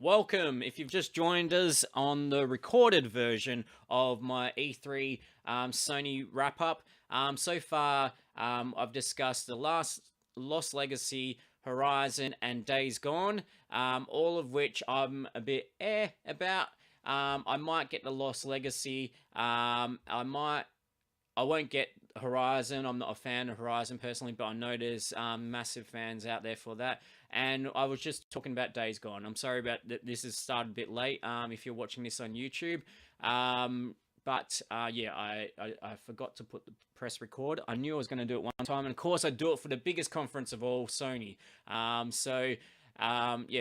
welcome. If you've just joined us on the recorded version of my E3 Sony wrap up, so far I've discussed the Lost Legacy, Horizon, and Days Gone, all of which I'm a bit about. I might get the Lost Legacy. I won't get Horizon. I'm not a fan of Horizon personally, but I know there's massive fans out there for that. And I was just talking about Days Gone. I'm sorry about that. This has started a bit late. If you're watching this on YouTube, yeah, I forgot to put the press record. I knew I was going to do it one time, and of course I do it for the biggest conference of all, Sony. Yeah,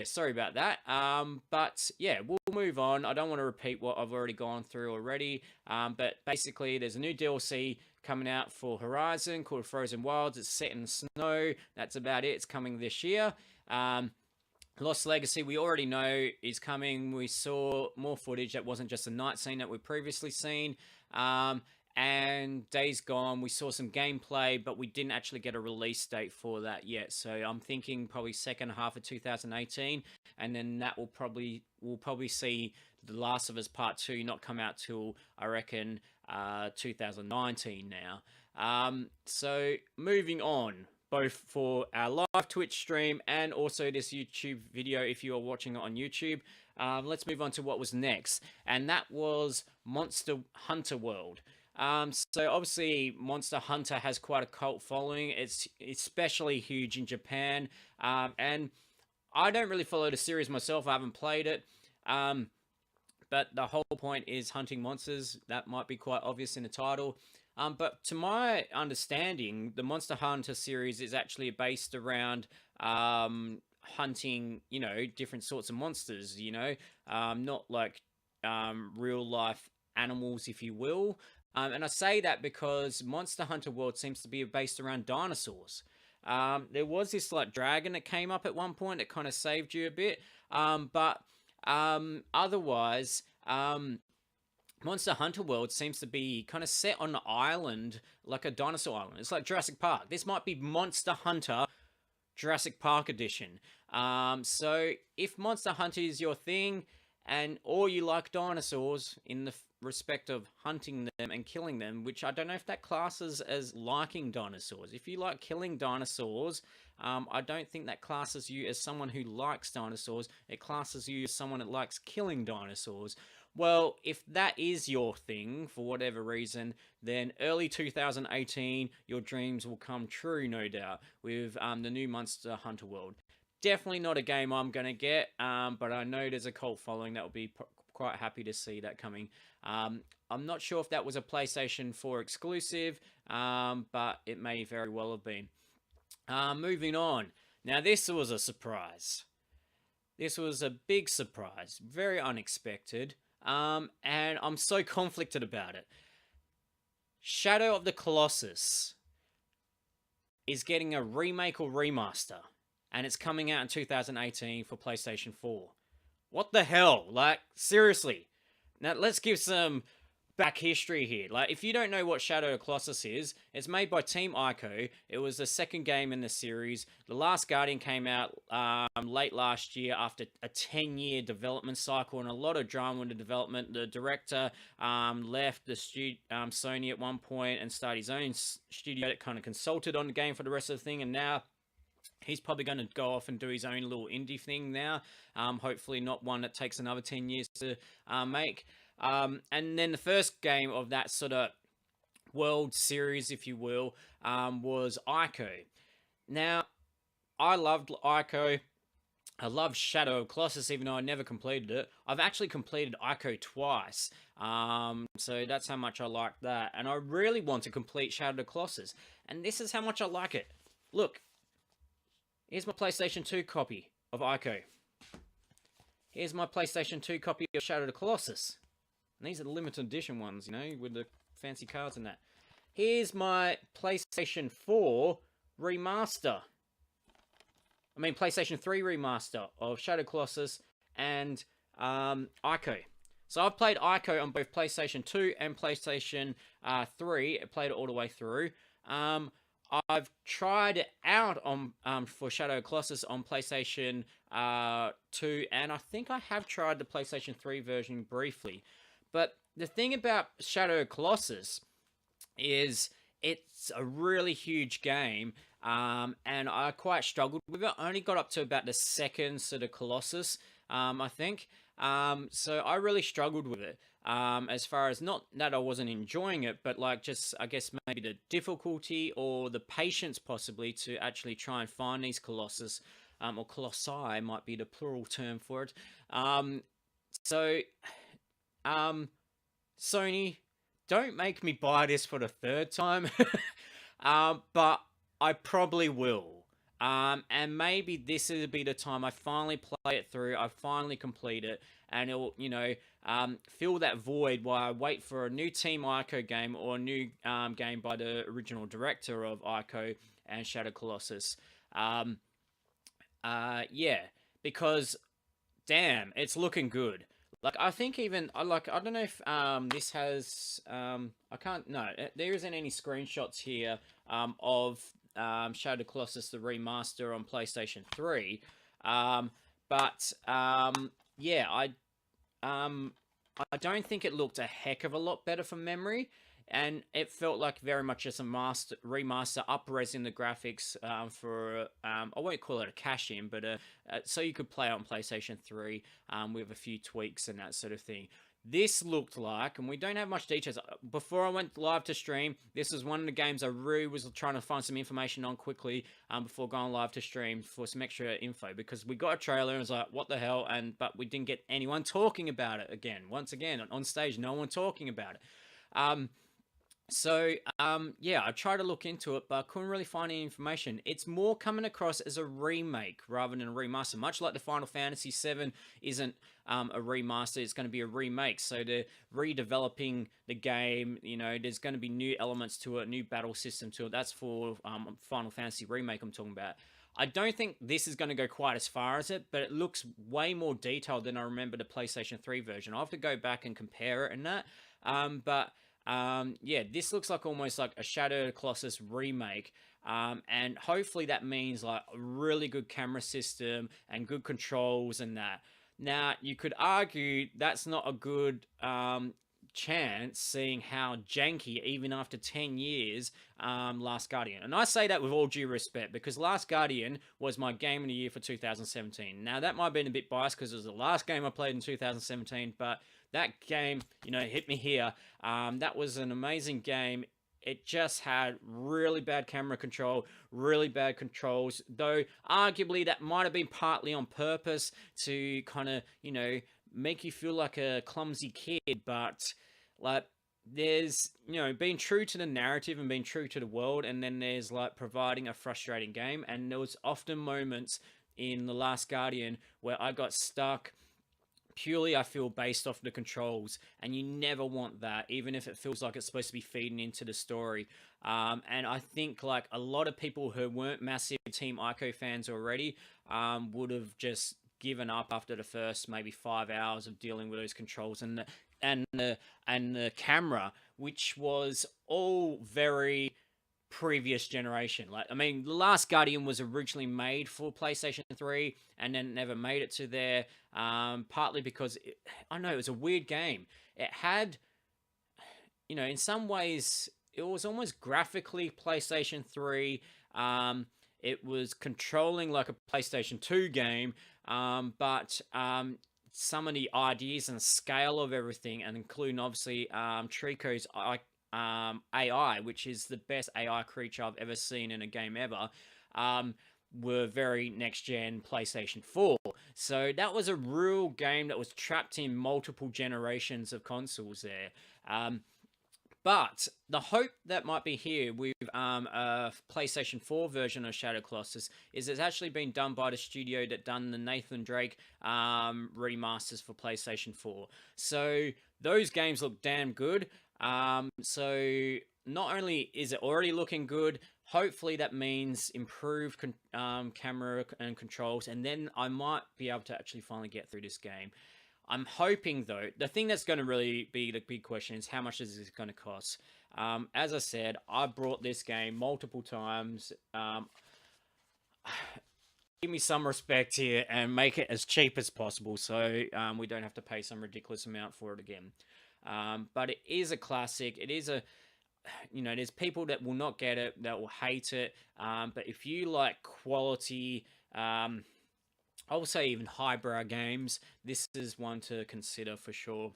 sorry about that. But yeah, we'll move on. I don't want to repeat what I've already gone through already. But basically, there's a new DLC coming out for Horizon called Frozen Wilds. It's set in snow. That's about it. It's coming this year. Lost Legacy, we already know is coming. We saw more footage that wasn't just a night scene that we've previously seen. And Days Gone, we saw some gameplay, but we didn't actually get a release date for that yet. So I'm thinking probably second half of 2018, and then that we'll probably see The Last of Us Part 2 not come out till, I reckon, 2019 now. So moving on, both for our live Twitch stream and also this YouTube video if you are watching it on YouTube. Let's move on to what was next, and that was Monster Hunter World. So obviously Monster Hunter has quite a cult following. It's especially huge in Japan. And I don't really follow the series myself. I haven't played it. But the whole point is hunting monsters. That might be quite obvious in the title. But to my understanding, the Monster Hunter series is actually based around hunting, different sorts of monsters, not like real life animals, if you will. And I say that because Monster Hunter World seems to be based around dinosaurs. There was this like dragon that came up at one point that kind of saved you a bit. But otherwise, Monster Hunter World seems to be kind of set on an island, like a dinosaur island. It's like Jurassic Park. This might be Monster Hunter Jurassic Park edition. So if Monster Hunter is your thing, or you like dinosaurs in the respect of hunting them and killing them, which I don't know if that classes as liking dinosaurs. If you like killing dinosaurs, I don't think that classes you as someone who likes dinosaurs. It classes you as someone that likes killing dinosaurs. Well, if that is your thing, for whatever reason, then early 2018, your dreams will come true, no doubt, with the new Monster Hunter World. Definitely not a game I'm going to get, but I know there's a cult following that will be quite happy to see that coming. I'm not sure if that was a PlayStation 4 exclusive, but it may very well have been. Moving on. Now, this was a surprise. This was a big surprise. Very unexpected. And I'm so conflicted about it. Shadow of the Colossus is getting a remake or remaster. And it's coming out in 2018 for PlayStation 4. What the hell? Like, seriously. Now, let's give some back history here. Like, if you don't know what Shadow of the Colossus is, it's made by Team Ico. It was the second game in the series. The Last Guardian came out late last year after a 10-year development cycle and a lot of drama in the development. The director left the Sony at one point and started his own studio that kind of consulted on the game for the rest of the thing, and now he's probably going to go off and do his own little indie thing now. Hopefully not one that takes another 10 years to make. And then the first game of that sort of world series, if you will, was Ico. Now, I loved Ico. I love Shadow of Colossus, even though I never completed it. I've actually completed Ico twice. So that's how much I like that. And I really want to complete Shadow of Colossus. And this is how much I like it. Look. Here's my PlayStation 2 copy of Ico. Here's my PlayStation 2 copy of Shadow of the Colossus. And these are the limited edition ones, with the fancy cards and that. Here's my PlayStation 4 remaster. PlayStation 3 remaster of Shadow of the Colossus and Ico. So I've played Ico on both PlayStation 2 and PlayStation 3. I played it all the way through. I've tried it out on for Shadow Colossus on PlayStation 2, and I think I have tried the PlayStation 3 version briefly. But the thing about Shadow Colossus is it's a really huge game, and I quite struggled with it. I only got up to about the second sort of Colossus, I think. So I really struggled with it. As far as not that I wasn't enjoying it, but like just I guess maybe the difficulty or the patience possibly to actually try and find these Colossus, or Colossi might be the plural term for it. Um, so um, Sony, don't make me buy this for the third time. But I probably will. And maybe this will be the time I finally play it through. I finally complete it, and it'll, fill that void while I wait for a new Team Ico game or a new game by the original director of Ico and Shadow Colossus. Um, yeah, because damn, it's looking good. Like I think even I don't know if this has I can't no there isn't any screenshots here of Shadow Colossus the remaster on PlayStation 3. Um but yeah, um I don't think it looked a heck of a lot better from memory, and it felt like very much as a master remaster, up-resing the graphics for I won't call it a cash in, but so you could play it on PlayStation 3 with a few tweaks and that sort of thing. This looked like, and we don't have much details. Before I went live to stream, this was one of the games I really was trying to find some information on quickly before going live to stream for some extra info, because we got a trailer and it was like, what the hell? But we didn't get anyone talking about it again. Once again, on stage, no one talking about it. Um, yeah, I tried to look into it, but I couldn't really find any information. It's more coming across as a remake rather than a remaster, much like the Final Fantasy VII isn't a remaster, it's going to be a remake. So they're redeveloping the game, there's going to be new elements to it, new battle system to it. That's for Final Fantasy Remake I'm talking about. I don't think this is going to go quite as far as it, but it looks way more detailed than I remember the PlayStation 3 version. I'll have to go back and compare it and that. But yeah, this looks like almost like a Shadow Colossus remake. And hopefully that means like a really good camera system and good controls and that. Now, you could argue that's not a good chance, seeing how janky, even after 10 years, Last Guardian. And I say that with all due respect, because Last Guardian was my game of the year for 2017. Now, that might have been a bit biased because it was the last game I played in 2017, but that game, hit me here. That was an amazing game. It just had really bad camera control, really bad controls, though arguably that might have been partly on purpose to kind of, make you feel like a clumsy kid, but like there's, being true to the narrative and being true to the world, and then there's like providing a frustrating game, and there was often moments in The Last Guardian where I got stuck purely, I feel, based off the controls, and you never want that, even if it feels like it's supposed to be feeding into the story. And I think like a lot of people who weren't massive Team Ico fans already would have just given up after the first maybe 5 hours of dealing with those controls and the camera, which was all very previous generation. Like, I mean, The Last Guardian was originally made for PlayStation 3 and then never made it to there, partly because I know it was a weird game. It had, in some ways, it was almost graphically PlayStation 3. It was controlling like a PlayStation 2 game, but some of the ideas and scale of everything, and including obviously Trico's AI, which is the best AI creature I've ever seen in a game ever, were very next gen PlayStation 4. So that was a real game that was trapped in multiple generations of consoles there. But the hope that might be here with a PlayStation 4 version of Shadow Colossus is it's actually been done by the studio that done the Nathan Drake remasters for PlayStation 4. So those games look damn good. So not only is it already looking good, hopefully that means improved camera and controls, and then I might be able to actually finally get through this game. I'm hoping, though, the thing that's going to really be the big question is how much is this going to cost? As I said, I brought this game multiple times. Give me some respect here and make it as cheap as possible so we don't have to pay some ridiculous amount for it again. But it is a classic. It is a, there's people that will not get it, that will hate it. But if you like quality, I will say even highbrow games, this is one to consider for sure.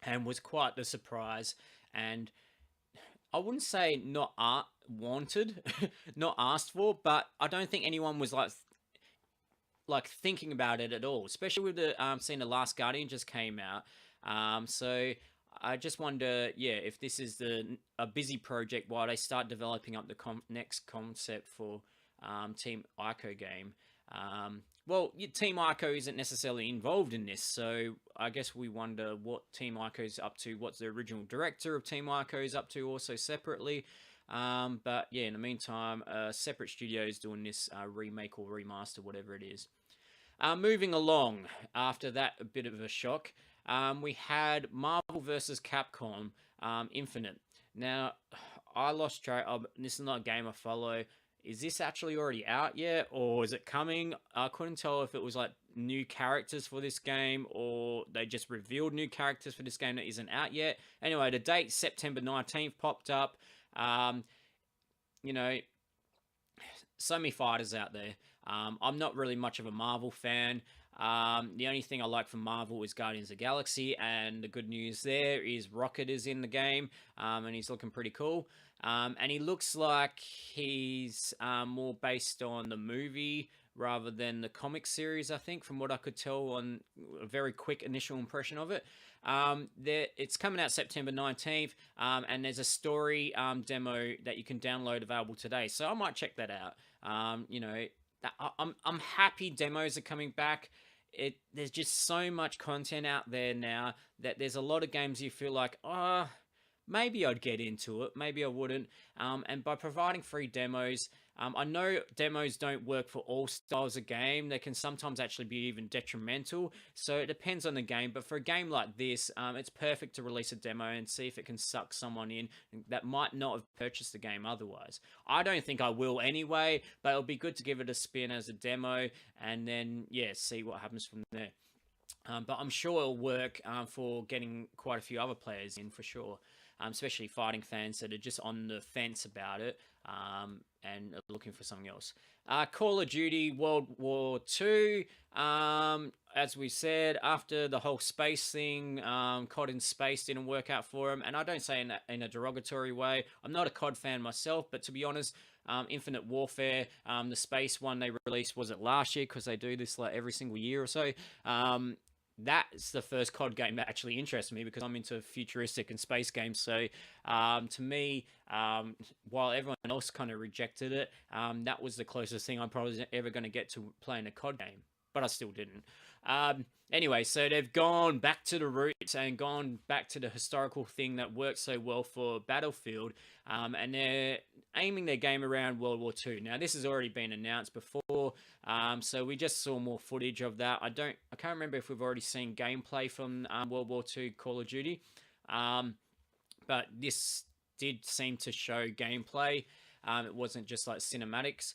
And was quite the surprise. And I wouldn't say not wanted, not asked for, but I don't think anyone was like thinking about it at all, especially with the seeing the Last Guardian just came out. So I just wonder, yeah, if this is a busy project while they start developing up the next concept for Team Ico game. Well, Team Ico isn't necessarily involved in this, so I guess we wonder what Team Ico is up to, what's the original director of Team Ico is up to, also separately. But yeah, in the meantime, separate studios doing this remake or remaster, whatever it is. Moving along, after that, a bit of a shock, we had Marvel vs. Capcom Infinite. Now, I lost track. This is not a game I follow. Is this actually already out yet, or is it coming? I couldn't tell if it was like new characters for this game, or they just revealed new characters for this game that isn't out yet. Anyway, the date, September 19th, popped up. You know, so many fighters out there. I'm not really much of a Marvel fan. The only thing I like from Marvel is Guardians of the Galaxy, and the good news there is Rocket is in the game, and he's looking pretty cool. And he looks like he's more based on the movie rather than the comic series, I think, from what I could tell on a very quick initial impression of it. It's coming out September 19th, and there's a story demo that you can download available today. So I might check that out. I'm happy demos are coming back. There's just so much content out there now that there's a lot of games you feel like, maybe I'd get into it, maybe I wouldn't. And by providing free demos, I know demos don't work for all styles of game. They can sometimes actually be even detrimental. So it depends on the game. But for a game like this, it's perfect to release a demo and see if it can suck someone in that might not have purchased the game otherwise. I don't think I will anyway, but it'll be good to give it a spin as a demo and then, yeah, see what happens from there. But I'm sure it'll work for getting quite a few other players in for sure. Especially fighting fans that are just on the fence about it and are looking for something else. Call of Duty World War II, as we said, after the whole space thing, COD in space didn't work out for him, and I don't say in a derogatory way. I'm not a COD fan myself, but to be honest, Infinite Warfare, the space one they released, was it last year? Because they do this like every single year or so. That's the first COD game that actually interests me because I'm into futuristic and space games. So to me, while everyone else kind of rejected it, that was the closest thing I'm probably ever going to get to playing a COD game. But I still didn't. Anyway, so they've gone back to the roots and gone back to the historical thing that worked so well for Battlefield. And they're aiming their game around World War II. Now, this has already been announced before, so we just saw more footage of that. I can't remember if we've already seen gameplay from World War II Call of Duty, but this did seem to show gameplay. It wasn't just like cinematics.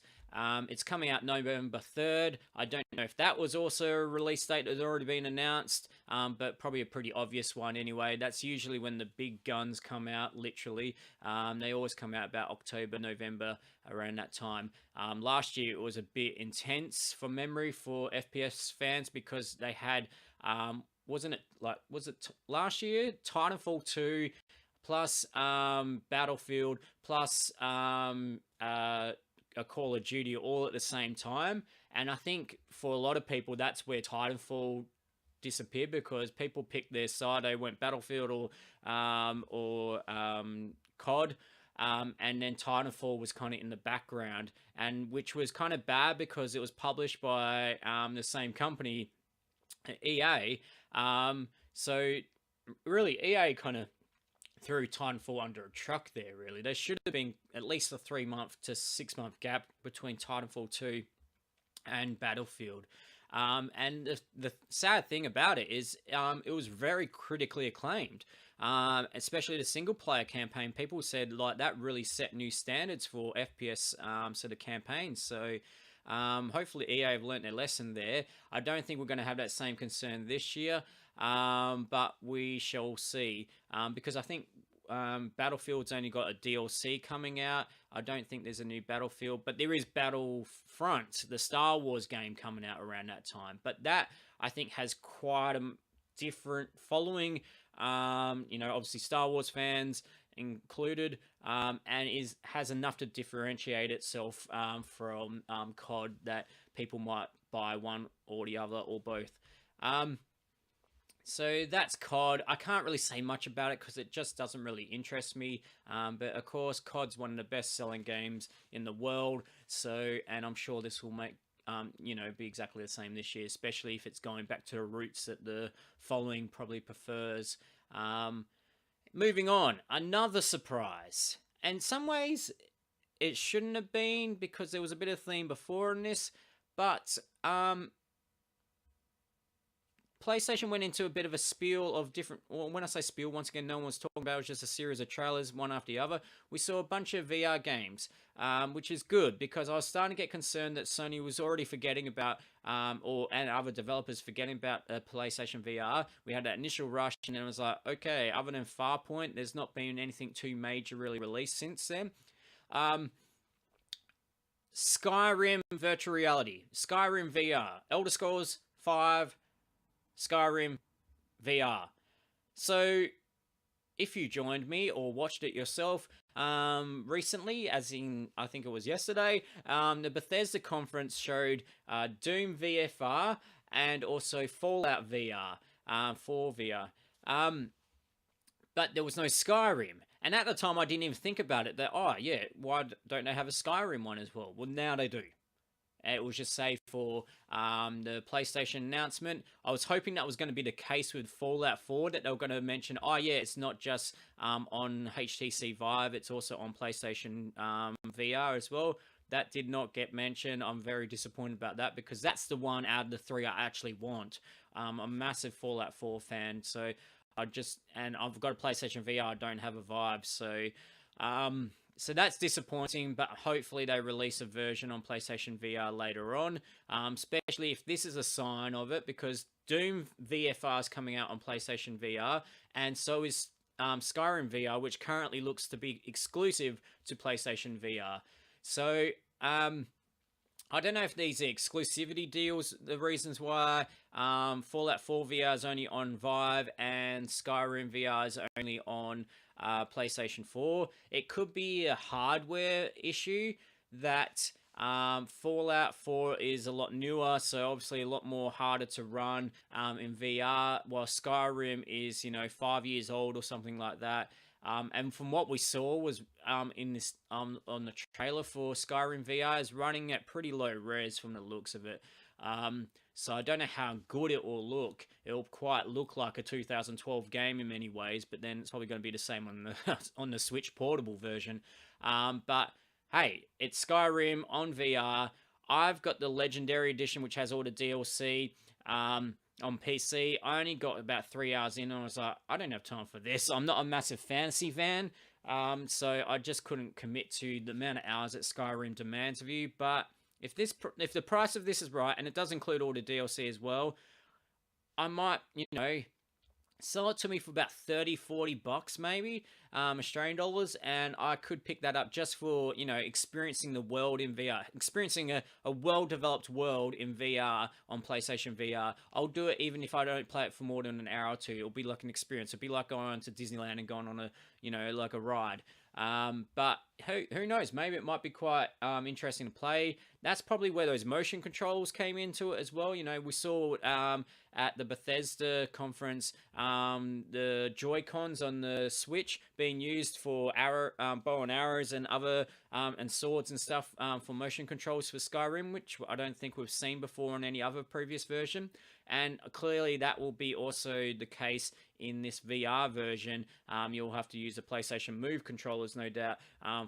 It's coming out November 3rd. I don't know if that was also a release date that had already been announced, but probably a pretty obvious one anyway. That's usually when the big guns come out, literally. They always come out about October, November, around that time. Last year, it was a bit intense from memory for FPS fans because they had, was it last year? Titanfall 2 plus Battlefield plus a Call of Duty all at the same time. And I think for a lot of people, that's where Titanfall disappeared because people picked their side. They went Battlefield or COD. And then Titanfall was kind of in the background, and which was kind of bad because it was published by the same company, EA. So really, EA kind of threw Titanfall under a truck there, really. There should have been at least a 3-month to 6-month gap between Titanfall 2 and Battlefield. And the sad thing about it is it was very critically acclaimed. Especially the single player campaign, people said like that really set new standards for FPS sort of campaigns. So hopefully EA have learnt their lesson there. I don't think we're going to have that same concern this year, but we shall see. Because I think Battlefield's only got a DLC coming out. I don't think there's a new Battlefield, but there is Battlefront, the Star Wars game, coming out around that time. But that I think has quite a different following. Obviously Star Wars fans included, and has enough to differentiate itself from COD that people might buy one or the other or both. So that's COD. I can't really say much about it because it just doesn't really interest me. But of course, COD's one of the best-selling games in the world. So, and I'm sure this will make be exactly the same this year, especially if it's going back to the roots that the following probably prefers. Moving on, another surprise. In some ways, it shouldn't have been because there was a bit of theme before in this, but PlayStation went into a bit of a spiel of different. Well, when I say spiel, once again, no one was talking about it. It was just a series of trailers, one after the other. We saw a bunch of VR games, which is good because I was starting to get concerned that Sony was already forgetting about, and other developers forgetting about PlayStation VR. We had that initial rush, and then it was like, okay, other than Farpoint, there's not been anything too major really released since then. Skyrim virtual reality, Skyrim VR, Elder Scrolls 5. Skyrim VR. So, if you joined me or watched it yourself recently, as in, I think it was yesterday, the Bethesda conference showed Doom VFR and also Fallout VR for VR. But there was no Skyrim. And at the time, I didn't even think about it. That, why don't they have a Skyrim one as well? Well, now they do. It was just safe for the PlayStation announcement. I was hoping that was going to be the case with Fallout 4, that they were going to mention, it's not just on HTC Vive, it's also on PlayStation VR as well. That did not get mentioned. I'm very disappointed about that because that's the one out of the three I actually want. I'm a massive Fallout 4 fan, so I've got a PlayStation VR, I don't have a Vive, so... So that's disappointing, but hopefully they release a version on PlayStation VR later on, especially if this is a sign of it, because Doom VFR is coming out on PlayStation VR, and so is Skyrim VR, which currently looks to be exclusive to PlayStation VR. So, I don't know if these are exclusivity deals, the reasons why Fallout 4 VR is only on Vive and Skyrim VR is only on PlayStation 4. It could be a hardware issue that Fallout 4 is a lot newer, so obviously a lot more harder to run in VR, while Skyrim is, 5 years old or something like that. And from what we saw was in this on the trailer for Skyrim VR is running at pretty low res from the looks of it. So I don't know how good it will look. It'll quite look like a 2012 game in many ways, but then it's probably going to be the same on the on the Switch portable version. But hey, it's Skyrim on VR. I've got the Legendary Edition, which has all the DLC. On PC, I only got about 3 hours in, and I was like, I don't have time for this. I'm not a massive fantasy fan, so I just couldn't commit to the amount of hours that Skyrim demands of you. But if the price of this is right, and it does include all the DLC as well, I might, sell it to me for about $30-40 maybe, Australian dollars, and I could pick that up just for, experiencing the world in VR, experiencing a well-developed world in VR on PlayStation VR. I'll do it even if I don't play it for more than an hour or two. It'll be like an experience. It'll be like going to Disneyland and going on like a ride. But who knows? Maybe it might be quite interesting to play. That's probably where those motion controls came into it as well. We saw at the Bethesda conference the Joy-Cons on the Switch being used for bow and arrows and other and swords and stuff for motion controls for Skyrim, which I don't think we've seen before on any other previous version. And clearly that will be also the case in this VR version. You'll have to use the PlayStation Move controllers, no doubt,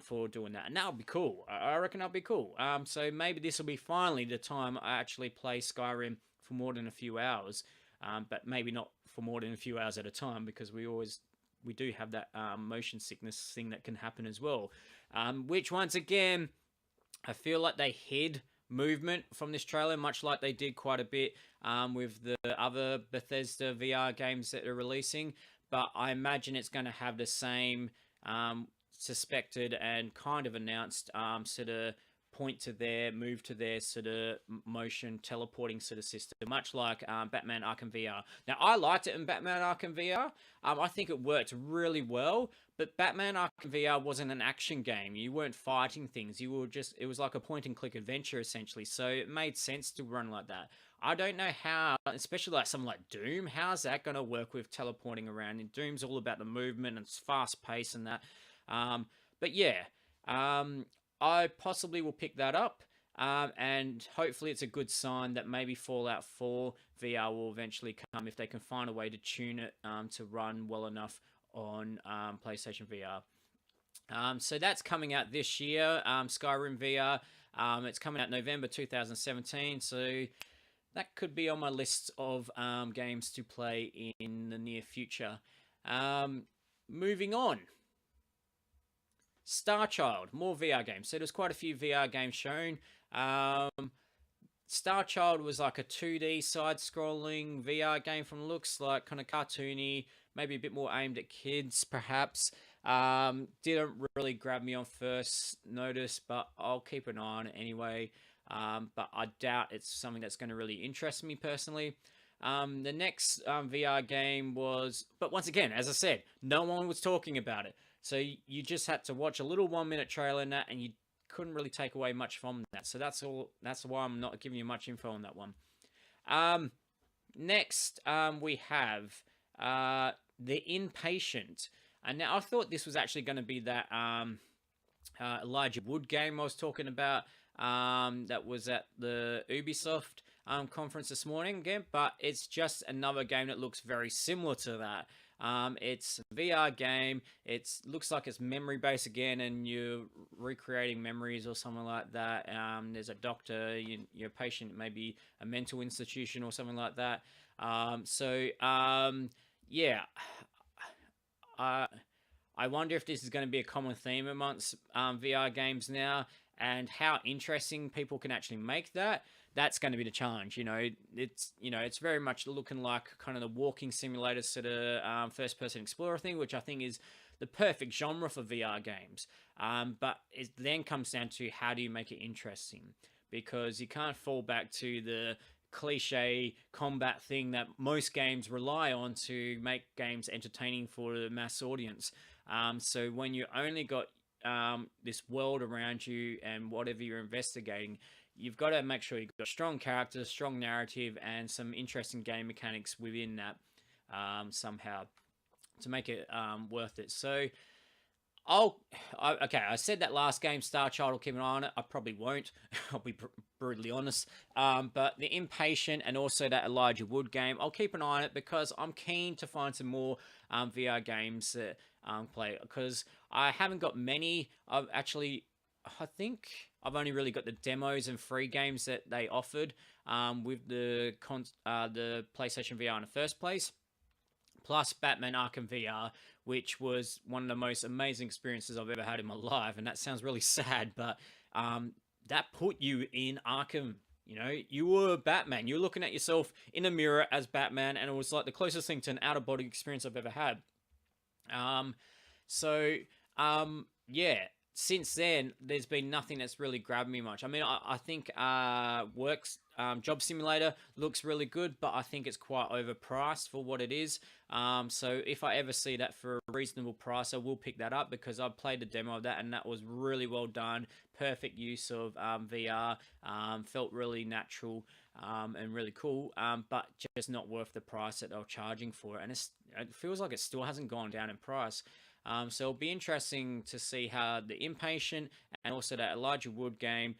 for doing that. And that'll be cool. I reckon that'll be cool. So maybe this will be finally the time I actually play Skyrim for more than a few hours, but maybe not for more than a few hours at a time, because we do have that motion sickness thing that can happen as well. Which once again, I feel like they hid movement from this trailer, much like they did quite a bit with the other Bethesda VR games that are releasing. But I imagine it's going to have the same suspected and kind of announced sort of point to there, move to there sort of motion teleporting sort of system, much like Batman Arkham VR. Now, I liked it in Batman Arkham VR. I think it worked really well, but Batman Arkham VR wasn't an action game. You weren't fighting things. You were just, it was like a point and click adventure essentially. So it made sense to run like that. I don't know how, especially like something like Doom, how's that going to work with teleporting around? And Doom's all about the movement and it's fast pace and that. But yeah, I possibly will pick that up. And hopefully it's a good sign that maybe Fallout 4 VR will eventually come if they can find a way to tune it to run well enough on PlayStation VR. So that's coming out this year, Skyrim VR. It's coming out November 2017, so that could be on my list of games to play in the near future. Moving on. Starchild, more VR games. So there's quite a few VR games shown. Starchild was like a 2D side-scrolling VR game from the looks, like kind of cartoony, maybe a bit more aimed at kids, perhaps. Didn't really grab me on first notice, but I'll keep an eye on it anyway. But I doubt it's something that's going to really interest me personally. The next VR game was, but once again, as I said, no one was talking about it. So you just had to watch a little 1-minute trailer in that, and you couldn't really take away much from that. So that's all. That's why I'm not giving you much info on that one. Next, we have The Inpatient. And now I thought this was actually going to be that Elijah Wood game I was talking about. That was at the Ubisoft conference this morning again, but it's just another game that looks very similar to that. It's a VR game. It looks like it's memory based again, and you're recreating memories or something like that. There's a doctor, you're a patient, maybe a mental institution or something like that. Yeah. I wonder if this is going to be a common theme amongst VR games now, and how interesting people can actually make that. That's going to be the challenge. It's very much looking like kind of the walking simulator sort of first-person explorer thing, which I think is the perfect genre for VR games. But it then comes down to how do you make it interesting, because you can't fall back to the cliche combat thing that most games rely on to make games entertaining for the mass audience. So when you only got this world around you and whatever you're investigating, you've got to make sure you've got strong characters, strong narrative, and some interesting game mechanics within that somehow to make it worth it. So I said that last game, Starchild, will keep an eye on it. I probably won't. I'll be brutally honest. But The Impatient and also that Elijah Wood game, I'll keep an eye on it because I'm keen to find some more VR games that play, because I haven't got many. I think I've only really got the demos and free games that they offered with the PlayStation VR in the first place, plus Batman Arkham VR, which was one of the most amazing experiences I've ever had in my life. And that sounds really sad, but that put you in Arkham. You were Batman. You were looking at yourself in a mirror as Batman, and it was like the closest thing to an out-of-body experience I've ever had. Yeah. Since then, there's been nothing that's really grabbed me much. I mean, I think Job Simulator looks really good, but I think it's quite overpriced for what it is. So if I ever see that for a reasonable price, I will pick that up, because I played the demo of that and that was really well done. Perfect use of VR. Felt really natural and really cool, but just not worth the price that they're charging for it. And it feels like it still hasn't gone down in price. So it'll be interesting to see how The Impatient and also that Elijah Wood game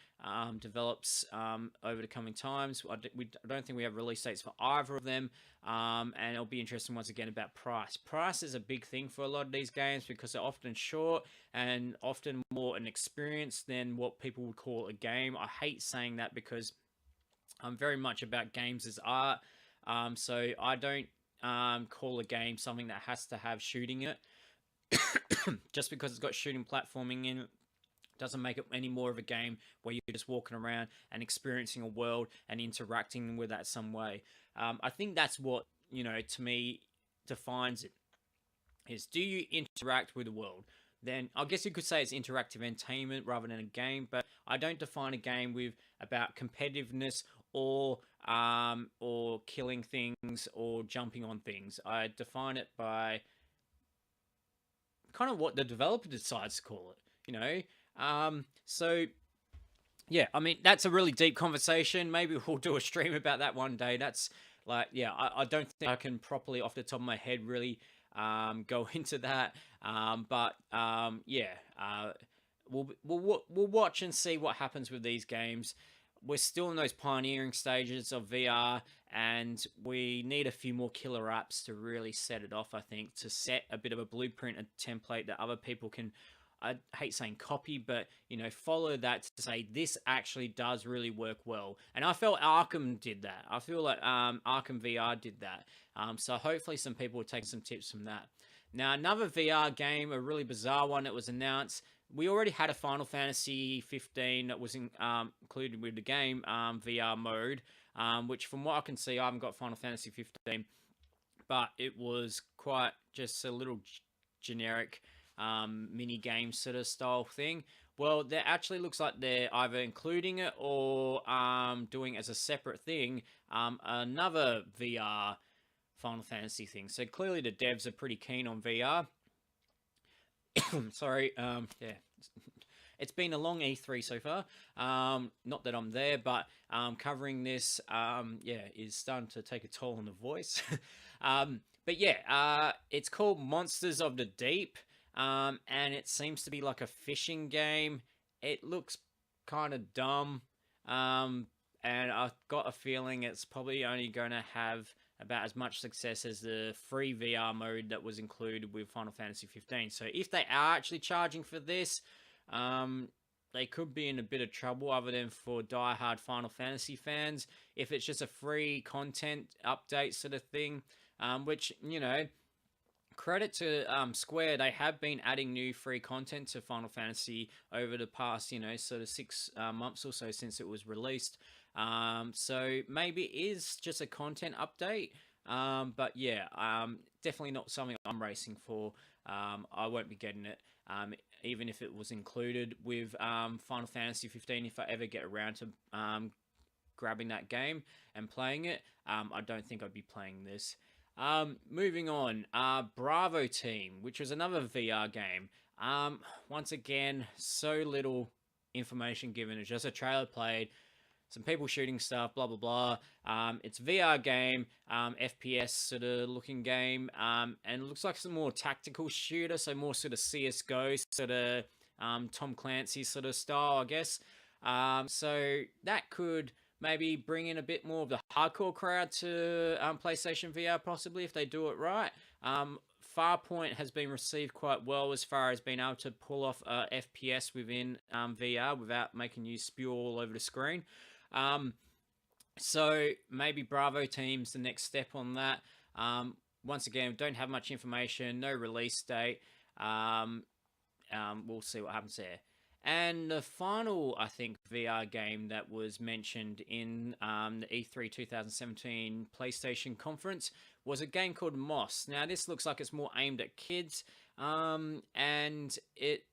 develops over the coming times. I don't think we have release dates for either of them. And it'll be interesting once again about price. Price is a big thing for a lot of these games because they're often short and often more an experience than what people would call a game. I hate saying that because I'm very much about games as art. So I don't call a game something that has to have shooting in it. Just because it's got shooting platforming in it doesn't make it any more of a game where you're just walking around and experiencing a world and interacting with that some way. I think that's what, to me, defines it, is do you interact with the world? Then I guess you could say it's interactive entertainment rather than a game, but I don't define a game with about competitiveness or killing things or jumping on things. I define it by kind of what the developer decides to call it, So yeah, I mean, that's a really deep conversation. Maybe we'll do a stream about that one day. That's like, yeah, I don't think I can properly, off the top of my head, really go into that. Yeah, we'll watch and see what happens with these games. We're still in those pioneering stages of VR, and we need a few more killer apps to really set it off, I think, to set a bit of a blueprint, a template that other people can, I hate saying copy, but follow that to say this actually does really work well. And I felt Arkham did that. I feel like Arkham VR did that. So hopefully some people will take some tips from that. Now, another VR game, a really bizarre one that was announced. We already had a Final Fantasy 15 that was included with the game VR mode, which from what I can see, I haven't got Final Fantasy 15, but it was quite just a little generic mini game sort of style thing. Well, there actually looks like they're either including it or doing as a separate thing another VR Final Fantasy thing. So clearly the devs are pretty keen on VR. Sorry, yeah. It's been a long E3 so far. Not that I'm there, but covering this, yeah, is starting to take a toll on the voice. But yeah, it's called Monsters of the Deep. And it seems to be like a fishing game. It looks kind of dumb. And I've got a feeling it's probably only going to have about as much success as the free VR mode that was included with Final Fantasy 15. So if they are actually charging for this, they could be in a bit of trouble other than for die-hard Final Fantasy fans. If it's just a free content update sort of thing, which, credit to Square, they have been adding new free content to Final Fantasy over the past, sort of 6 months or so since it was released. So maybe it is just a content update. But yeah, definitely not something I'm racing for. I won't be getting it, even if it was included with Final Fantasy 15. If I ever get around to grabbing that game and playing it, I don't think I'd be playing this. Moving on, Bravo Team, which was another VR game. Once again, so little information given. It's just a trailer played, some people shooting stuff, blah, blah, blah. It's a VR game, FPS sort of looking game, and it looks like some more tactical shooter, so more sort of CSGO, sort of Tom Clancy sort of style, I guess. So that could maybe bring in a bit more of the hardcore crowd to PlayStation VR, possibly, if they do it right. Farpoint has been received quite well as far as being able to pull off FPS within VR without making you spew all over the screen. So maybe Bravo Team's the next step on that. Once again, don't have much information, no release date. We'll see what happens there. And the final, I think, VR game that was mentioned in the E3 2017 PlayStation conference was a game called Moss. Now, this looks like it's more aimed at kids, and it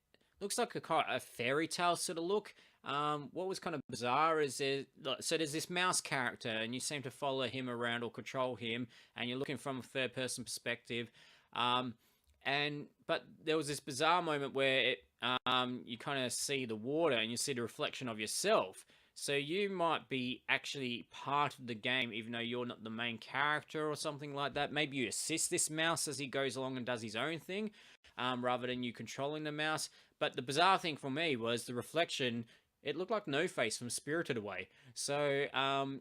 looks like a fairy tale sort of look. What was kind of bizarre is there's this mouse character, and you seem to follow him around or control him, and you're looking from a third-person perspective. But there was this bizarre moment where you kind of see the water and you see the reflection of yourself. So you might be actually part of the game, even though you're not the main character or something like that. Maybe you assist this mouse as he goes along and does his own thing, rather than you controlling the mouse. But the bizarre thing for me was the reflection. It looked like No Face from Spirited Away. So,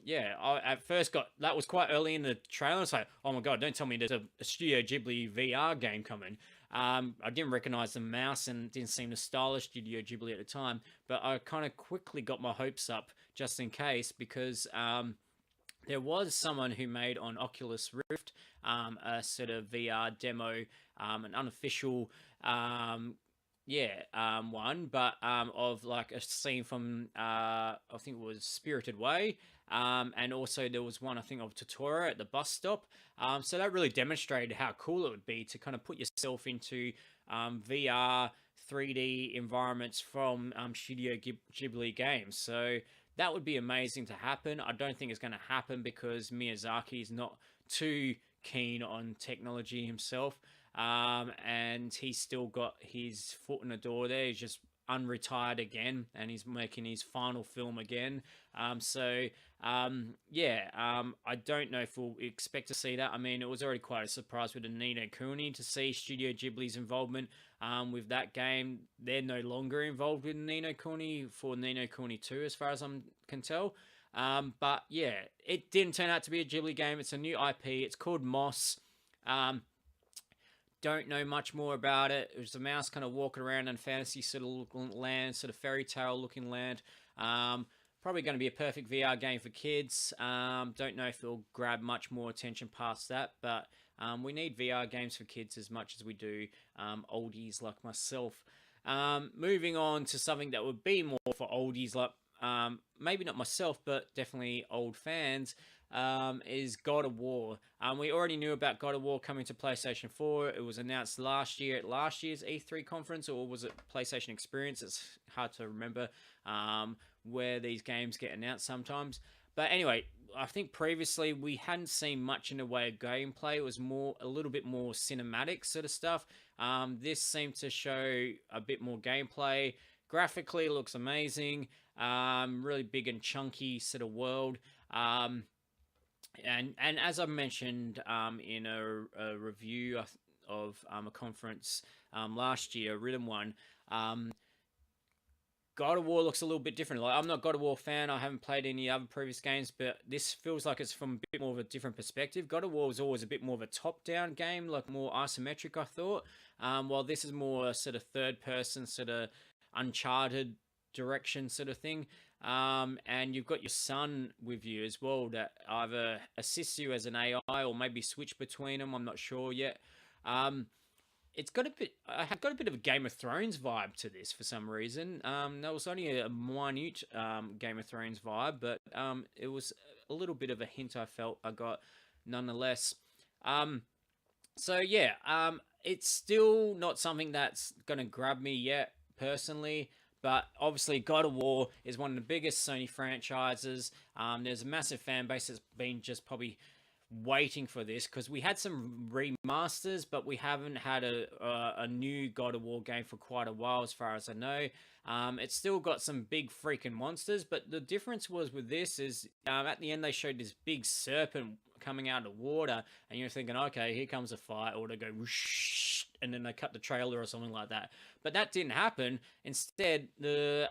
yeah, I at first that was quite early in the trailer. It's like, oh my god, don't tell me there's a Studio Ghibli VR game coming. I didn't recognize the mouse and didn't seem to stylish Studio Ghibli at the time, but I kind of quickly got my hopes up just in case because there was someone who made on Oculus Rift a sort of VR demo, an unofficial, one, but of like a scene from I think it was Spirited Away, and also there was one I think of Totoro at the bus stop. So that really demonstrated how cool it would be to kind of put yourself into VR 3D environments from Studio Ghibli games. So that would be amazing to happen. I don't think it's going to happen because Miyazaki is not too keen on technology himself. And he's still got his foot in the door there. He's just unretired again and he's making his final film again. I don't know if we'll expect to see that. I mean, it was already quite a surprise with the Ni no Kuni to see Studio Ghibli's involvement with that game. They're no longer involved with Ni no Kuni for Ni no Kuni 2, as far as I can tell. But yeah, it didn't turn out to be a Ghibli game. It's a new IP. It's called Moss. Don't know much more about it. It was a mouse kind of walking around in fantasy sort of land, sort of fairy tale looking land. Probably going to be a perfect VR game for kids. Don't know if it'll grab much more attention past that, but we need VR games for kids as much as we do oldies like myself. Moving on to something that would be more for oldies like maybe not myself, but definitely old fans, is God of War. We already knew about God of War coming to PlayStation 4. It was announced last year at last year's E3 conference, or was it PlayStation Experience? It's hard to remember where these games get announced sometimes. But anyway, I think previously we hadn't seen much in the way of gameplay. It was a little bit more cinematic sort of stuff. This seemed to show a bit more gameplay. Graphically, it looks amazing. Really big and chunky sort of world. And as I mentioned in a review of a conference last year, a written one, God of War looks a little bit different. Like, I'm not a God of War fan. I haven't played any other previous games, but this feels like it's from a bit more of a different perspective. God of War was always a bit more of a top-down game, like more isometric, I thought. While this is more a sort of third-person, sort of Uncharted direction sort of thing. And you've got your son with you as well that either assists you as an AI or maybe switch between them. I'm not sure yet. It's got a bit. I have got a bit of a Game of Thrones vibe to this for some reason. That was only a minute Game of Thrones vibe, but it was a little bit of a hint I felt I got nonetheless. It's still not something that's going to grab me yet personally. But obviously, God of War is one of the biggest Sony franchises. There's a massive fan base that's been just probably waiting for this because we had some remasters, but we haven't had a new God of War game for quite a while, as far as I know. It's still got some big freaking monsters, but the difference was with this is at the end they showed this big serpent coming out of the water, and you're thinking, okay, here comes a fight, or they go whoosh, and then they cut the trailer or something like that. But that didn't happen. Instead, the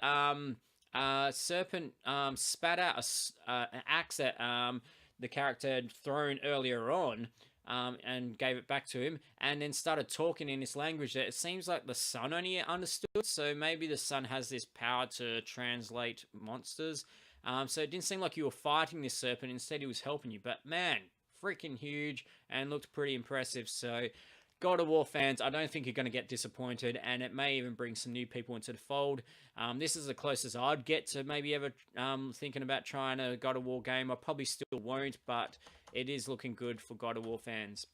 serpent spat out an axe that the character had thrown earlier on, and gave it back to him, and then started talking in this language that it seems like the son only understood. So maybe the son has this power to translate monsters. So it didn't seem like you were fighting this serpent. Instead, he was helping you. But man, freaking huge and looked pretty impressive. So God of War fans, I don't think you're going to get disappointed, and it may even bring some new people into the fold. This is the closest I'd get to maybe ever thinking about trying a God of War game. I probably still won't, but it is looking good for God of War fans.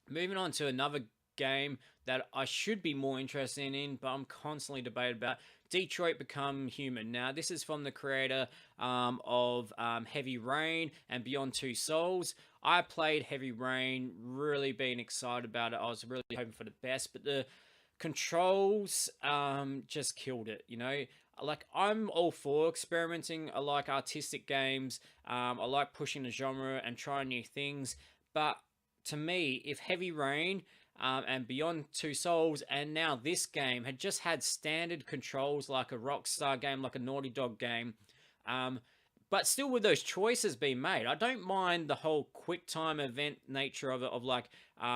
Moving on to another game that I should be more interested in, but I'm constantly debated about. Detroit Become Human. Now, this is from the creator of Heavy Rain and Beyond Two Souls. I played Heavy Rain, really been excited about it. I was really hoping for the best, but the controls just killed it, you know? Like, I'm all for experimenting. I like artistic games. I like pushing the genre and trying new things. But to me, if Heavy Rain and Beyond Two Souls and now this game had just had standard controls like a Rockstar game, like a Naughty Dog game, but still with those choices being made, I don't mind the whole quick time event nature of it, of like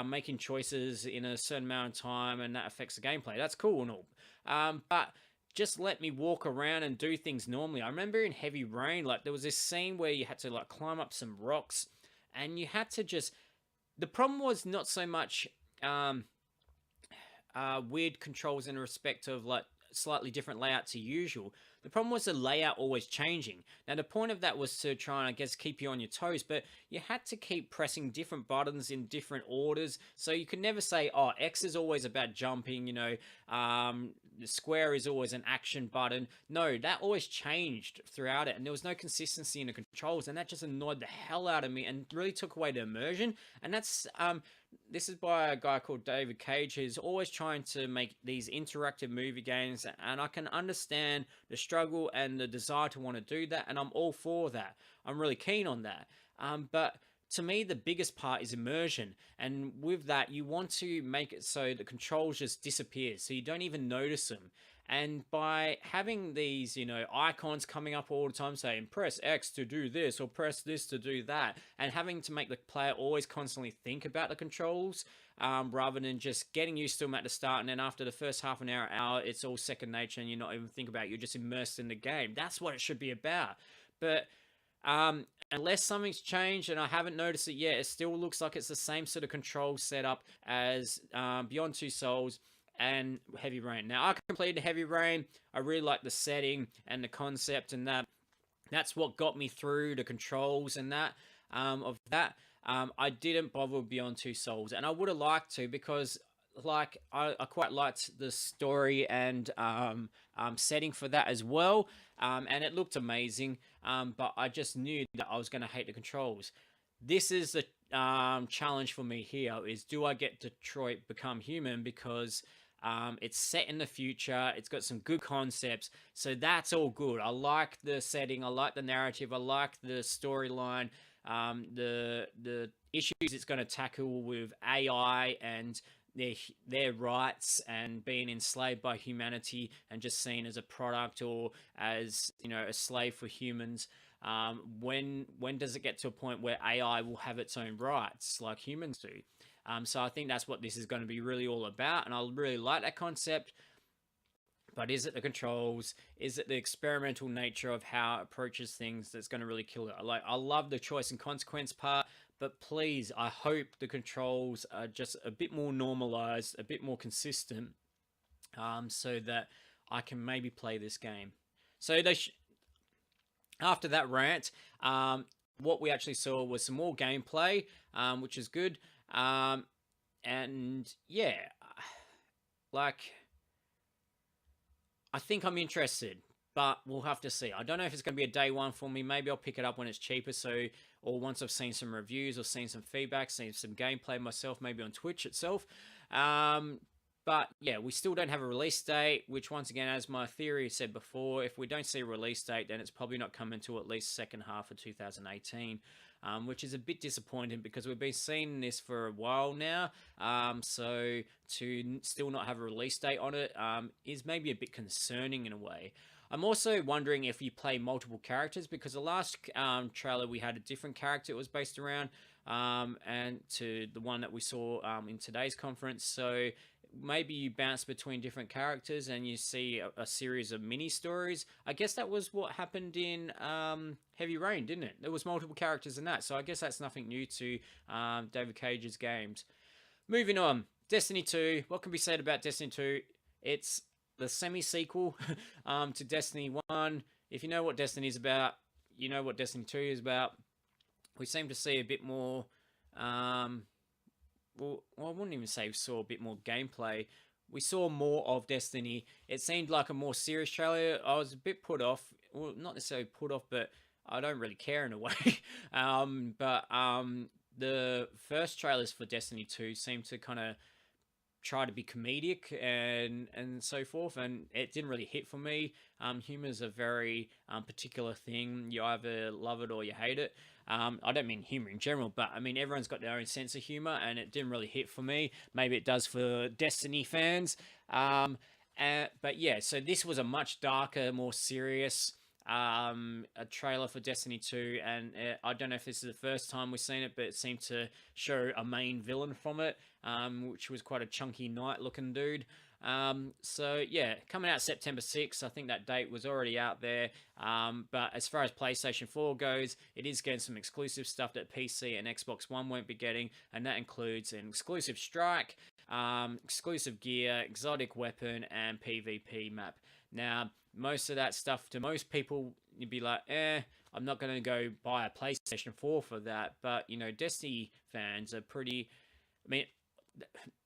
making choices in a certain amount of time and that affects the gameplay. That's cool and all. But just let me walk around and do things normally. I remember in Heavy Rain, like there was this scene where you had to like climb up some rocks and you had to just. The problem was not so much um, weird controls in respect of like slightly different layout to usual. The problem was the layout always changing. Now the point of that was to try and I guess keep you on your toes, but you had to keep pressing different buttons in different orders. So you could never say, oh, X is always about jumping, the square is always an action button. No, that always changed throughout it, and there was no consistency in the controls, and that just annoyed the hell out of me and really took away the immersion. And that's this is by a guy called David Cage, who's always trying to make these interactive movie games, and I can understand the struggle and the desire to want to do that, and I'm all for that. I'm really keen on that. But to me, the biggest part is immersion, and with that, you want to make it so the controls just disappear, so you don't even notice them. And by having these, icons coming up all the time saying press X to do this or press this to do that, and having to make the player always constantly think about the controls, rather than just getting used to them at the start, and then after the first half an hour, it's all second nature and you're not even think about it, you're just immersed in the game. That's what it should be about. But unless something's changed and I haven't noticed it yet, it still looks like it's the same sort of control setup as Beyond Two Souls and Heavy Rain. Now, I completed Heavy Rain. I really like the setting and the concept, and that's what got me through the controls and that of that. I didn't bother with Beyond Two Souls, and I would have liked to, because like I quite liked the story and setting for that as well, and it looked amazing. But I just knew that I was going to hate the controls. This is the challenge for me here: is do I get Detroit Become Human, because it's set in the future. It's got some good concepts, so that's all good. I like the setting. I like the narrative. I like the storyline. The issues it's going to tackle with AI and their rights and being enslaved by humanity and just seen as a product or as a slave for humans. When does it get to a point where AI will have its own rights like humans do? So I think that's what this is going to be really all about, and I really like that concept. But is it the controls? Is it the experimental nature of how it approaches things that's going to really kill it? I love the choice and consequence part, but please, I hope the controls are just a bit more normalized, a bit more consistent, so that I can maybe play this game. So after that rant, what we actually saw was some more gameplay, which is good. And yeah, like, I think I'm interested, but we'll have to see. I don't know if it's going to be a day one for me. Maybe I'll pick it up when it's cheaper. Or once I've seen some reviews or seen some feedback, seen some gameplay myself, maybe on Twitch itself. But yeah, we still don't have a release date, which once again, as my theory said before, if we don't see a release date, then it's probably not coming until at least second half of 2018. Which is a bit disappointing because we've been seeing this for a while now. So to still not have a release date on it is maybe a bit concerning in a way. I'm also wondering if you play multiple characters, because the last trailer we had a different character it was based around, and to the one that we saw in today's conference. So maybe you bounce between different characters and you see a series of mini stories. I guess that was what happened in Heavy Rain, didn't it? There was multiple characters in that, so I guess that's nothing new to David Cage's games. Moving on, Destiny 2. What can be said about Destiny 2? It's the semi-sequel to Destiny 1. If you know what Destiny is about, you know what Destiny 2 is about. We seem to see a bit more... well, I wouldn't even say we saw a bit more gameplay. We saw more of Destiny. It seemed like a more serious trailer. I was a bit put off. Well, not necessarily put off, but I don't really care in a way. The first trailers for Destiny 2 seemed to kind of try to be comedic and so forth, and it didn't really hit for me. Humor's a very particular thing. You either love it or you hate it. I don't mean humor in general, but I mean everyone's got their own sense of humor, and it didn't really hit for me. Maybe it does for Destiny fans. But yeah, so this was a much darker, more serious a trailer for Destiny 2, and I don't know if this is the first time we've seen it, but it seemed to show a main villain from it, which was quite a chunky knight looking dude. So yeah, coming out September 6th. I think that date was already out there. But as far as PlayStation 4 goes, it is getting some exclusive stuff that PC and Xbox One won't be getting, and that includes an exclusive strike, exclusive gear, exotic weapon, and PvP map. Now, most of that stuff, to most people, you'd be like, I'm not going to go buy a PlayStation 4 for that. But, Destiny fans are pretty. I mean,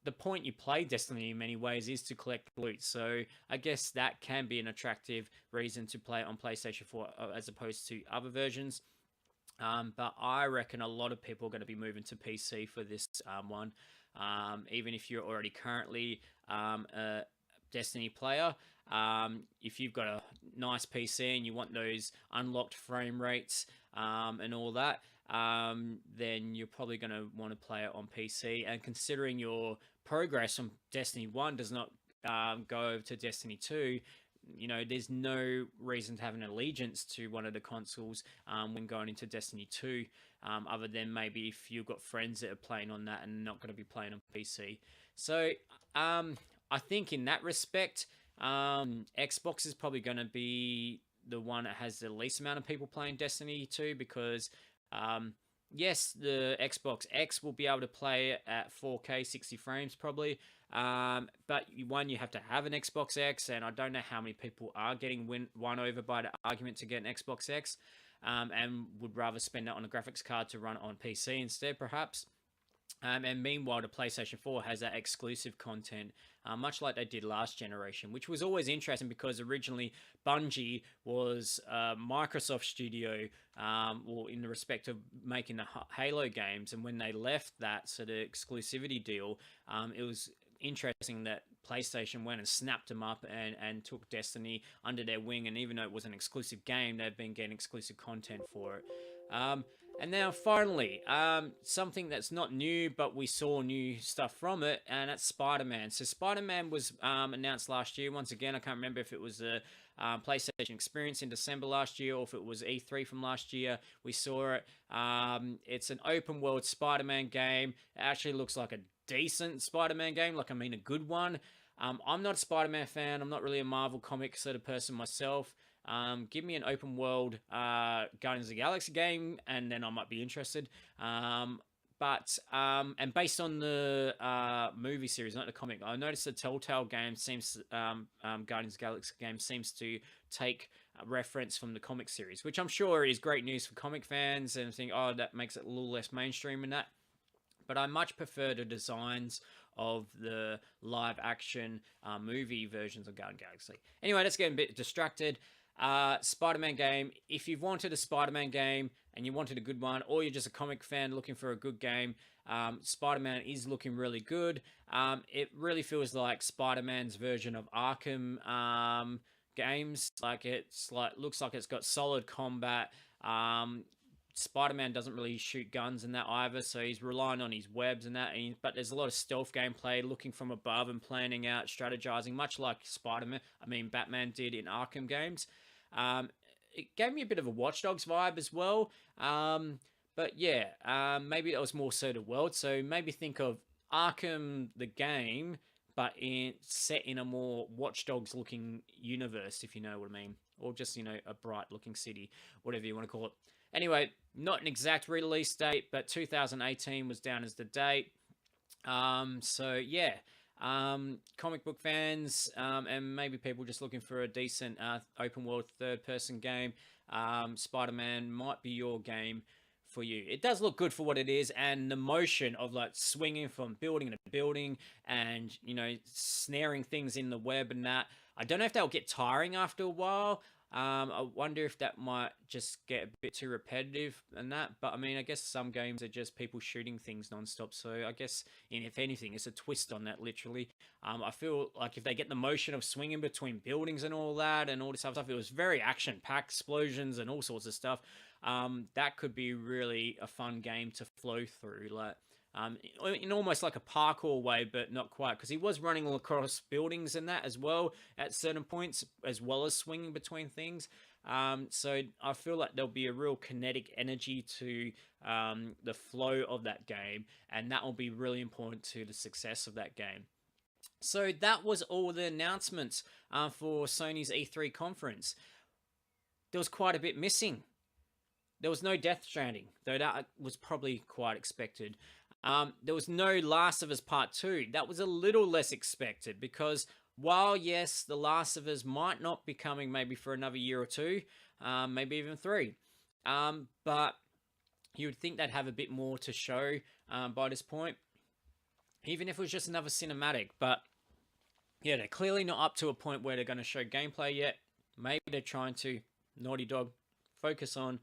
the point you play Destiny in many ways is to collect loot. So I guess that can be an attractive reason to play it on PlayStation 4 as opposed to other versions. But I reckon a lot of people are going to be moving to PC for this one. Even if you're already currently a Destiny player, if you've got a nice PC and you want those unlocked frame rates and all that, then you're probably going to want to play it on PC. And considering your progress from Destiny 1 does not go over to Destiny 2, there's no reason to have an allegiance to one of the consoles when going into Destiny 2, other than maybe if you've got friends that are playing on that and not going to be playing on PC. So I think in that respect, Xbox is probably going to be the one that has the least amount of people playing Destiny 2 because yes, the Xbox X will be able to play it at 4K 60 frames probably, but you have to have an Xbox X, and I don't know how many people are getting won over by the argument to get an Xbox X, and would rather spend that on a graphics card to run it on PC instead perhaps. And meanwhile, the PlayStation 4 has that exclusive content, much like they did last generation, which was always interesting because originally Bungie was a Microsoft studio, in the respect of making the Halo games. And when they left that sort of exclusivity deal, it was interesting that PlayStation went and snapped them up and took Destiny under their wing. And even though it was an exclusive game, they've been getting exclusive content for it. And now finally, something that's not new, but we saw new stuff from it, and that's Spider-Man. So Spider-Man was announced last year. Once again, I can't remember if it was a PlayStation Experience in December last year or if it was E3 from last year. We saw it. It's an open world Spider-Man game. It actually looks like a decent Spider-Man game, a good one. I'm not a Spider-Man fan. I'm not really a Marvel comic sort of person myself. Give me an open world Guardians of the Galaxy game, and then I might be interested. And based on the movie series, not the comic, I noticed the Telltale game Guardians of the Galaxy game seems to take a reference from the comic series, which I'm sure is great news for comic fans, and think, that makes it a little less mainstream in that. But I much prefer the designs of the live action movie versions of Guardians of the Galaxy. Anyway, let's get a bit distracted. Spider-Man game. If you've wanted a Spider-Man game and you wanted a good one, or you're just a comic fan looking for a good game, Spider-Man is looking really good. It really feels like Spider-Man's version of Arkham games. Looks like it's got solid combat. Spider-Man doesn't really shoot guns in that either, so he's relying on his webs and that. But there's a lot of stealth gameplay, looking from above and planning out, strategizing, much like Batman did in Arkham games. It gave me a bit of a Watch Dogs vibe as well. But yeah, maybe that was more so the world. So maybe think of Arkham the game, but set in a more Watch Dogs looking universe, if you know what I mean, or just a bright looking city, whatever you want to call it. Anyway, not an exact release date, but 2018 was down as the date. So yeah, comic book fans and maybe people just looking for a decent open world third person game, Spider-Man might be your game for you. It does look good for what it is, and the motion of swinging from building to building and snaring things in the web and that. I don't know if that'll get tiring after a while. I wonder if that might just get a bit too repetitive and that. But I guess some games are just people shooting things nonstop. So I guess, if anything, it's a twist on that, literally. I feel like if they get the motion of swinging between buildings and all that and all this other stuff, it was very action-packed, explosions and all sorts of stuff. That could be really a fun game to flow through. In almost like a parkour way, but not quite, because he was running across buildings and that as well at certain points, as well as swinging between things. So I feel like there'll be a real kinetic energy to the flow of that game, and that will be really important to the success of that game. So that was all the announcements for Sony's E3 conference. There was quite a bit missing. There was no Death Stranding, though that was probably quite expected. There was no Last of Us Part 2. That was a little less expected because while, yes, The Last of Us might not be coming maybe for another year or two, maybe even three, but you would think they'd have a bit more to show by this point, even if it was just another cinematic. But yeah, they're clearly not up to a point where they're going to show gameplay yet. Maybe they're trying to, Naughty Dog, focus on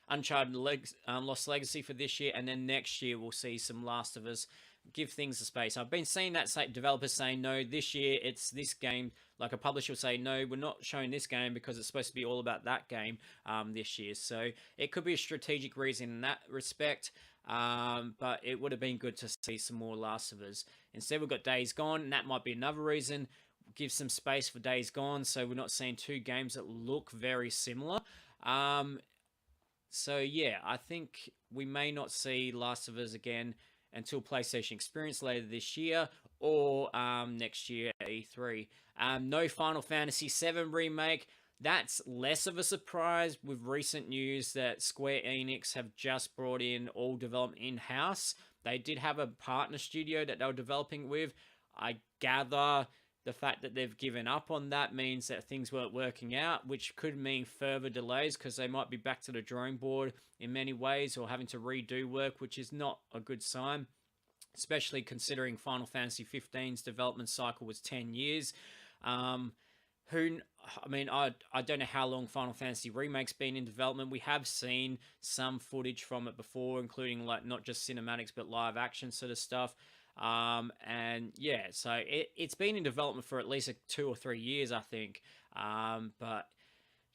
Uncharted Lost Legacy for this year, and then next year we'll see some Last of Us. Give things a space. I've been seeing that developers saying, no, this year it's this game. Like a publisher will say, no, we're not showing this game because it's supposed to be all about that game this year. So it could be a strategic reason in that respect. But it would have been good to see some more Last of Us. Instead, we've got Days Gone, and that might be another reason. Give some space for Days Gone, so we're not seeing two games that look very similar. So yeah, I think we may not see Last of Us again until PlayStation Experience later this year or next year at E3. No Final Fantasy VII Remake. That's less of a surprise with recent news that Square Enix have just brought in all development in-house. They did have a partner studio that they were developing with. I gather the fact that they've given up on that means that things weren't working out, which could mean further delays because they might be back to the drawing board in many ways or having to redo work, which is not a good sign, especially considering Final Fantasy XV's development cycle was 10 years. I don't know how long Final Fantasy Remake's been in development. We have seen some footage from it before, including like not just cinematics but live action sort of stuff. And yeah, so it's been in development for at least 2 or 3 years, I think. But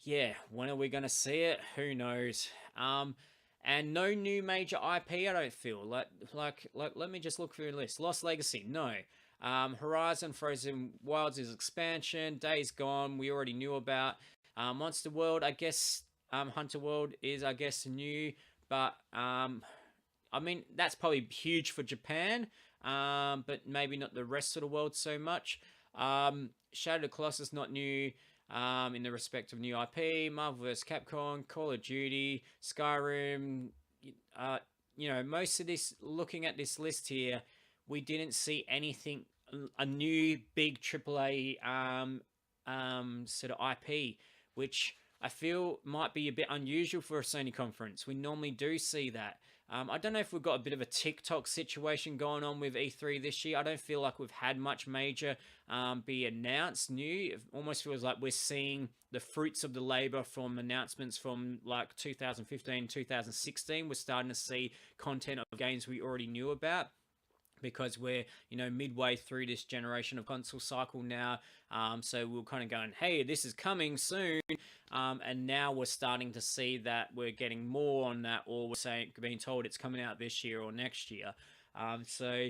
yeah, when are we going to see it? Who knows? And no new major IP, I don't feel. Like let me just look through the list. Lost Legacy, no. Horizon Frozen Wilds is expansion. Days Gone, we already knew about. Monster World, I guess, Hunter World is, I guess, new. But, that's probably huge for Japan. But maybe not the rest of the world so much. Shadow of the Colossus, not new in the respect of new IP. Marvel vs. Capcom, Call of Duty, Skyrim. Most of this, looking at this list here, we didn't see anything, a new big AAA sort of IP, which I feel might be a bit unusual for a Sony conference. We normally do see that. I don't know if we've got a bit of a TikTok situation going on with E3 this year. I don't feel like we've had much major be announced new. It almost feels like we're seeing the fruits of the labor from announcements from like 2015, 2016. We're starting to see content of games we already knew about, because we're midway through this generation of console cycle now. So we're kind of going, hey, this is coming soon, and now we're starting to see that we're getting more on that, or we're being told it's coming out this year or next year. So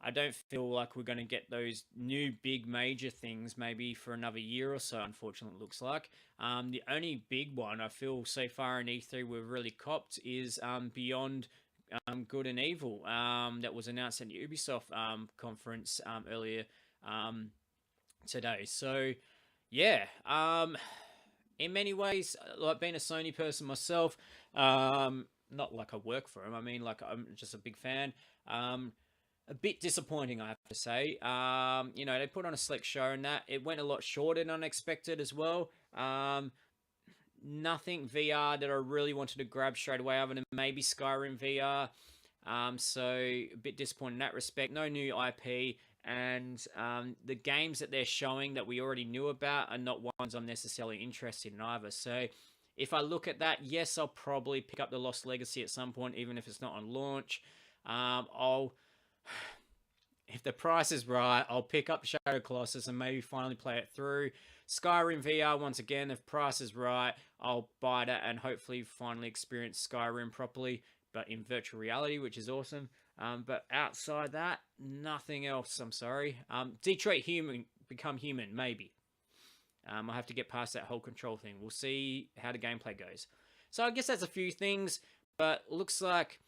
I don't feel like we're going to get those new big major things maybe for another year or so, unfortunately, it looks like. The only big one I feel so far in E3 we've really copped is Beyond Good and Evil, that was announced at the Ubisoft conference earlier today. So yeah, in many ways, like being a Sony person myself, not like I work for them, like I'm just a big fan. A bit disappointing, I have to say. They put on a slick show, and that it went a lot shorter than unexpected as well. Nothing VR that I really wanted to grab straight away, other than maybe Skyrim VR. So a bit disappointed in that respect. No new IP, and the games that they're showing that we already knew about are not ones I'm necessarily interested in either. So if I look at that, yes, I'll probably pick up the Lost Legacy at some point, even if it's not on launch. If the price is right, I'll pick up Shadow Colossus and maybe finally play it through. Skyrim VR, once again, if price is right, I'll buy that and hopefully finally experience Skyrim properly, but in virtual reality, which is awesome. But outside that, nothing else, I'm sorry. Detroit Become Human, maybe. I'll have to get past that whole control thing. We'll see how the gameplay goes. So I guess that's a few things, but looks like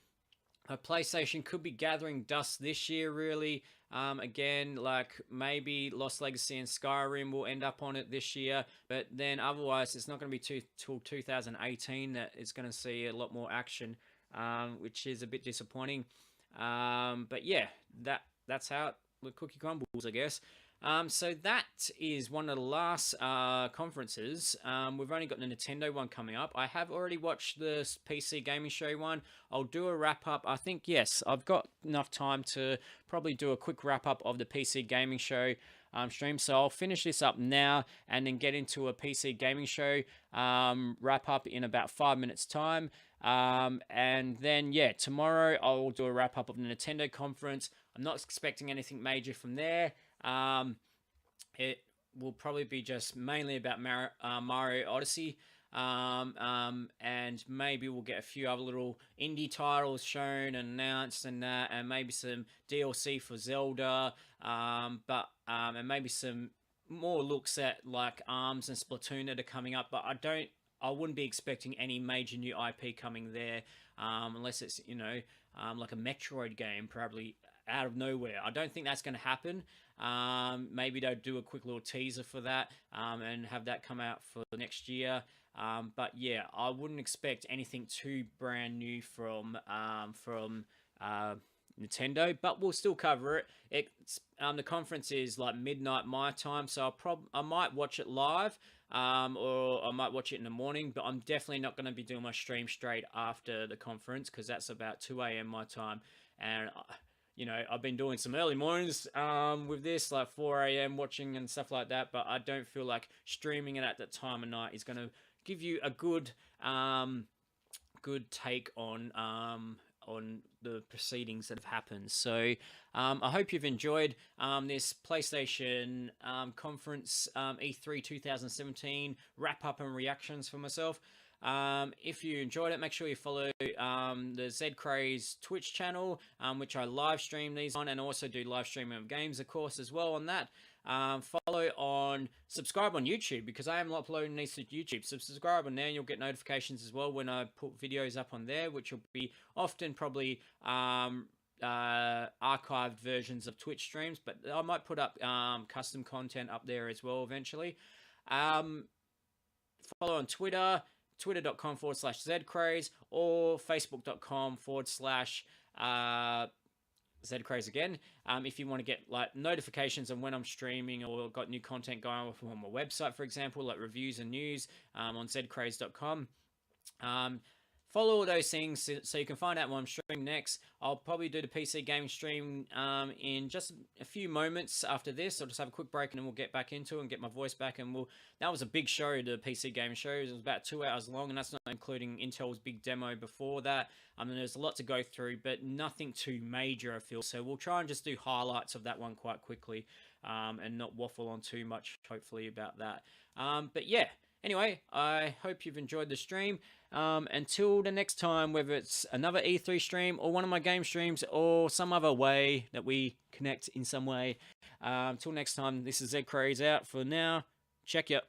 PlayStation could be gathering dust this year, really. Again, like maybe Lost Legacy and Skyrim will end up on it this year, but then otherwise, it's not going to be till 2018 that it's going to see a lot more action, which is a bit disappointing. But yeah, that's how the cookie crumbles, I guess. So that is one of the last conferences. We've only got the Nintendo one coming up. I have already watched the PC Gaming Show one. I'll do a wrap up. I think, yes, I've got enough time to probably do a quick wrap up of the PC Gaming Show stream. So I'll finish this up now and then get into a PC Gaming Show wrap up in about 5 minutes' time. And then, yeah, tomorrow I'll do a wrap up of the Nintendo conference. I'm not expecting anything major from there. It will probably be just mainly about Mario Odyssey. And maybe we'll get a few other little indie titles shown and announced and that, and maybe some DLC for Zelda, and maybe some more looks at like ARMS and Splatoon that are coming up, but I wouldn't be expecting any major new IP coming there, unless it's, like a Metroid game, probably out of nowhere. I don't think that's going to happen. Maybe they'll do a quick little teaser for that, and have that come out for next year. But yeah, I wouldn't expect anything too brand new from Nintendo, but we'll still cover it. The conference is like midnight my time, so I might watch it live, or I might watch it in the morning, but I'm definitely not going to be doing my stream straight after the conference, because that's about 2 a.m. my time, and I've been doing some early mornings with this, like 4 a.m. watching and stuff like that, but I don't feel like streaming it at that time of night is going to give you a good take on the proceedings that have happened. So I hope you've enjoyed this PlayStation conference E3 2017 wrap up and reactions for myself. If you enjoyed it, make sure you follow the Zed Craze Twitch channel, which I live stream these on, and also do live streaming of games, of course, as well on that. Subscribe on YouTube, because I am uploading these to YouTube. So subscribe on there and you'll get notifications as well when I put videos up on there, which will be often probably archived versions of Twitch streams, but I might put up custom content up there as well eventually. Follow on Twitter, twitter.com/ZCraze, or facebook.com/ZCraze again. If you want to get like notifications on when I'm streaming or got new content going on my website, for example, like reviews and news on zcraze.com. Follow all those things so you can find out when I'm streaming next. I'll probably do the PC gaming stream in just a few moments after this. I'll just have a quick break and then we'll get back into it and get my voice back. And that was a big show, the PC gaming show. It was about 2 hours long, and that's not including Intel's big demo before that. There's a lot to go through, but nothing too major, I feel. So we'll try and just do highlights of that one quite quickly, and not waffle on too much, hopefully, about that. But yeah. Anyway, I hope you've enjoyed the stream. Until the next time, whether it's another E3 stream or one of my game streams or some other way that we connect in some way. Until next time, this is Zed Craze out for now. Check ya.